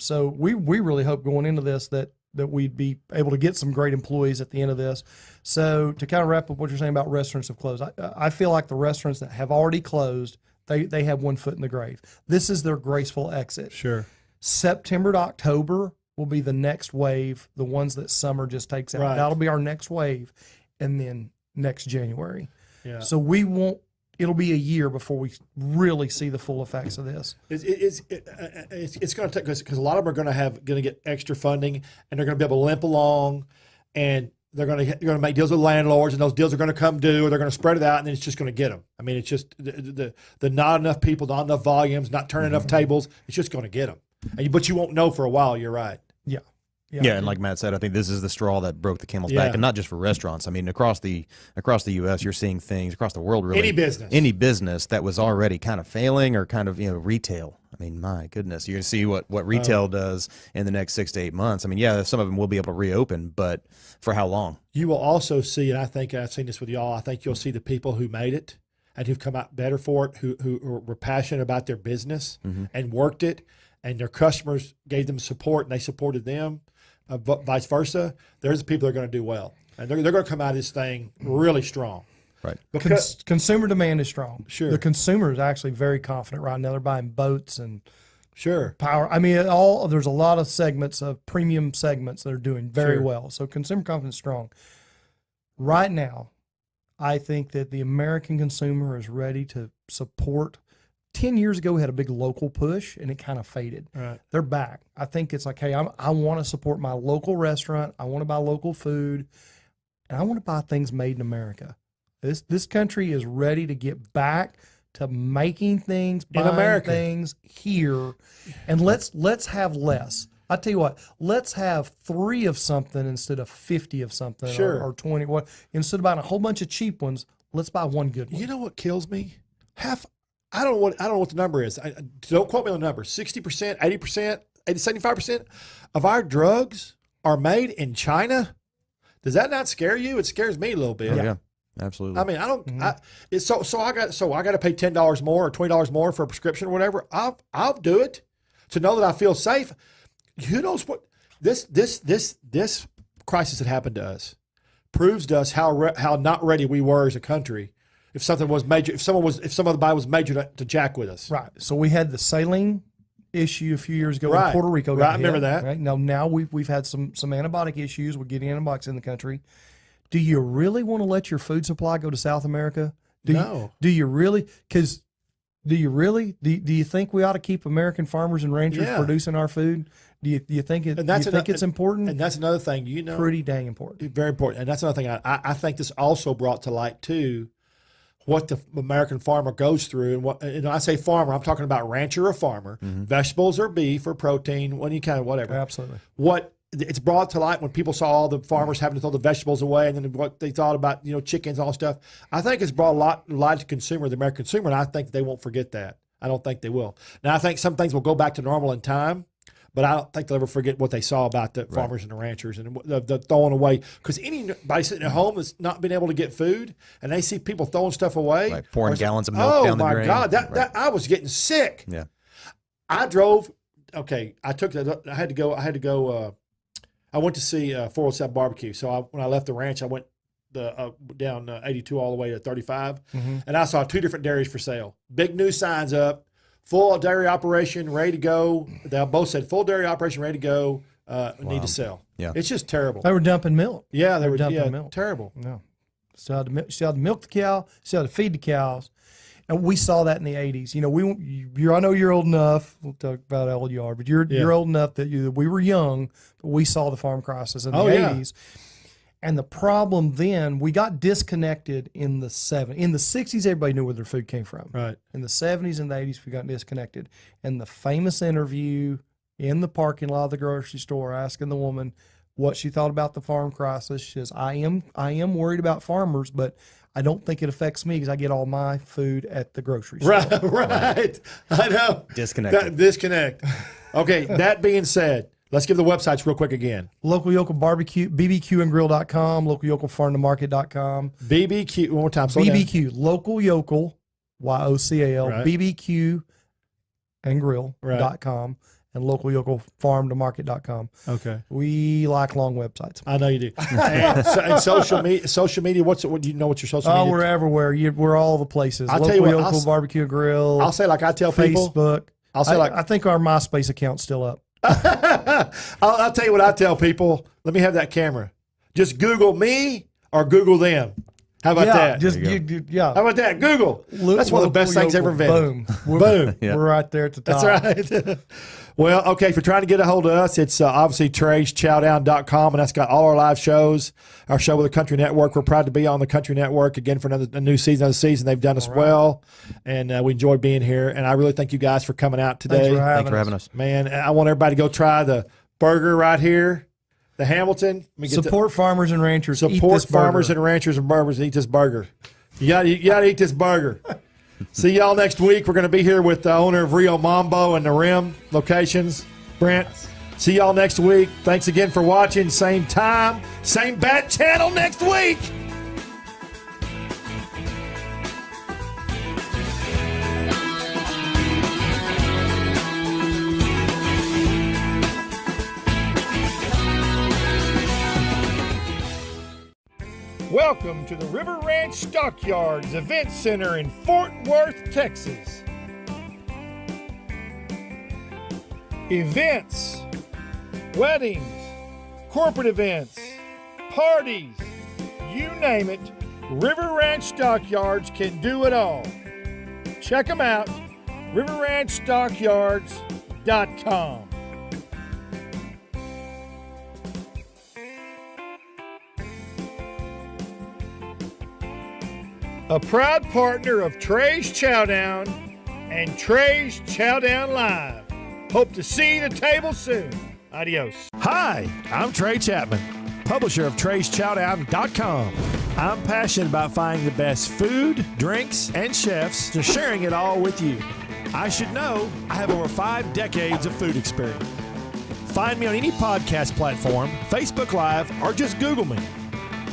So we really hope going into this that we'd be able to get some great employees at the end of this. So to kind of wrap up what you're saying about restaurants have closed, I feel like the restaurants that have already closed, they have one foot in the grave. This is their graceful exit. Sure. September to October will be the next wave, the ones that summer just takes out. Right. That'll be our next wave, and then next January. Yeah. So it'll be a year before we really see the full effects of this. It's going to take, because a lot of them are going to get extra funding, and they're going to be able to limp along, and they're going to make deals with landlords, and those deals are going to come due, or they're going to spread it out, and then it's just going to get them. I mean, it's just the not enough people, not enough volumes, not turning enough tables. It's just going to get them. But you won't know for a while. You're right. Yeah. Yeah, and like Matt said, I think this is the straw that broke the camel's back, and not just for restaurants. I mean, across the U.S., you're seeing things across the world. Really, any business that was already kind of failing, or kind of retail. I mean, my goodness, you're gonna see what retail does in the next 6 to 8 months. I mean, yeah, some of them will be able to reopen, but for how long? You will also see, and I think I've seen this with y'all. I think you'll see the people who made it and who've come out better for it, who were passionate about their business and worked it. and their customers gave them support and they supported them, vice versa, there's the people that are going to do well. And they're going to come out of this thing really strong. Right. Because Consumer demand is strong. Sure. The consumer is actually very confident right now. They're buying boats and sure. power. I mean, there's a lot of segments of premium segments that are doing very well. So consumer confidence is strong. Right now, I think that the American consumer is ready to support. 10 years ago, we had a big local push, and it kind of faded. Right. They're back. I think it's like, hey, I want to support my local restaurant. I want to buy local food, and I want to buy things made in America. This country is ready to get back to making things, buying things here, and let's have less. I tell you what, let's have 3 of something instead of 50 of something, or 20. What instead of buying a whole bunch of cheap ones, let's buy one good one. You know what kills me? I don't know what the number is. Don't quote me on the number. 60%, 80%, 75% of our drugs are made in China. Does that not scare you? It scares me a little bit. Yeah. Absolutely. I mean, I don't. It's so I got to pay $10 more or $20 more for a prescription or whatever. I'll do it to know that I feel safe. Who knows what this crisis that happened to us proves to us how not ready we were as a country. If something was major, if somebody was major to jack with us. Right. So we had the saline issue a few years ago in Puerto Rico. Right. I remember that. Right. Now we've had some antibiotic issues. We're getting antibiotics in the country. Do you really want to let your food supply go to South America? No. Do you really? Because do you think we ought to keep American farmers and ranchers producing our food? Do you think it's important? And that's another thing, pretty dang important. Very important. And that's another thing. I think this also brought to light too what the American farmer goes through. And what, I say farmer, I'm talking about rancher or farmer, vegetables or beef or protein, whatever. Absolutely. It's brought to light when people saw all the farmers having to throw the vegetables away, and then what they thought about, chickens and all that stuff. I think it's brought a lot to the American consumer, and I think they won't forget that. I don't think they will. Now, I think some things will go back to normal in time, but I don't think they'll ever forget what they saw about the farmers and the ranchers and the throwing away. Because anybody sitting at home that's not been able to get food, and they see people throwing stuff away. Like pouring gallons of milk down the drain. Oh, my God. That I was getting sick. Yeah. I drove. Okay, I had to go. I went to see 407 Barbecue. So when I left the ranch, I went down 82 all the way to 35, and I saw 2 different dairies for sale. Big new signs up, full dairy operation, ready to go. They both said full dairy operation, ready to go, need to sell. Yeah. It's just terrible. They were dumping milk. Yeah, they were dumping milk. Terrible. No. Still had to milk the cow, still had to feed the cows. And we saw that in the 80s. I know you're old enough. We'll talk about how old you are, but you're old enough that we were young, but we saw the farm crisis in the 80s. And the problem then, we got disconnected in the 70s. In the 60s, everybody knew where their food came from. Right. In the 70s and the 80s, we got disconnected. And the famous interview in the parking lot of the grocery store asking the woman what she thought about the farm crisis. She says, I am worried about farmers, but I don't think it affects me because I get all my food at the grocery store. Right. I know. Disconnect. Okay, that being said, let's give the websites real quick again. Local Yocal BBQ, BBQandgrill.com, localyocalfarmtomarket.com. BBQ, one more time. BBQ, Local Yocal, YOCAL, Right. BBQ and grill.com. And localyocalfarmtomarket.com. Okay. We like long websites. I know you do. And social media, what do you know what your social media? Oh, we're everywhere. We're all the places. I'll tell you what, Yocal Barbecue and Grill. I'll say like I tell people. Facebook. I think our MySpace account's still up. I'll tell you what I tell people. Let me have that camera. Just Google me or Google them. How about that? How about that? Google. That's one of the best things ever invented. Boom. Boom. We're right there at the top. That's right. Well, okay, if you're trying to get a hold of us, it's obviously Trey'sChowdown.com, and that's got all our live shows, our show with the Country Network. We're proud to be on the Country Network again for a new season. They've done us well, and we enjoy being here. And I really thank you guys for coming out today. Thanks for having us. Man, I want everybody to go try the burger right here, the Hamilton. Support farmers and ranchers. Support farmers and ranchers and barbers. Eat this burger. You got to eat this burger. See y'all next week. We're going to be here with the owner of Rio Mambo and the Rim locations, Brent. See y'all next week. Thanks again for watching. Same time, same bat channel next week. Welcome to the River Ranch Stockyards Event Center in Fort Worth, Texas. Events, weddings, corporate events, parties, you name it, River Ranch Stockyards can do it all. Check them out, riverranchstockyards.com. A proud partner of Trey's Chowdown and Trey's Chowdown Live. Hope to see you at the table soon. Adios. Hi, I'm Trey Chapman, publisher of Trey'sChowdown.com. I'm passionate about finding the best food, drinks, and chefs, just sharing it all with you. I should know I have over 5 decades of food experience. Find me on any podcast platform, Facebook Live, or just Google me.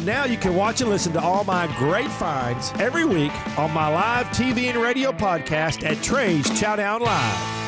Now you can watch and listen to all my great finds every week on my live TV and radio podcast at Trey's Chowdown Live.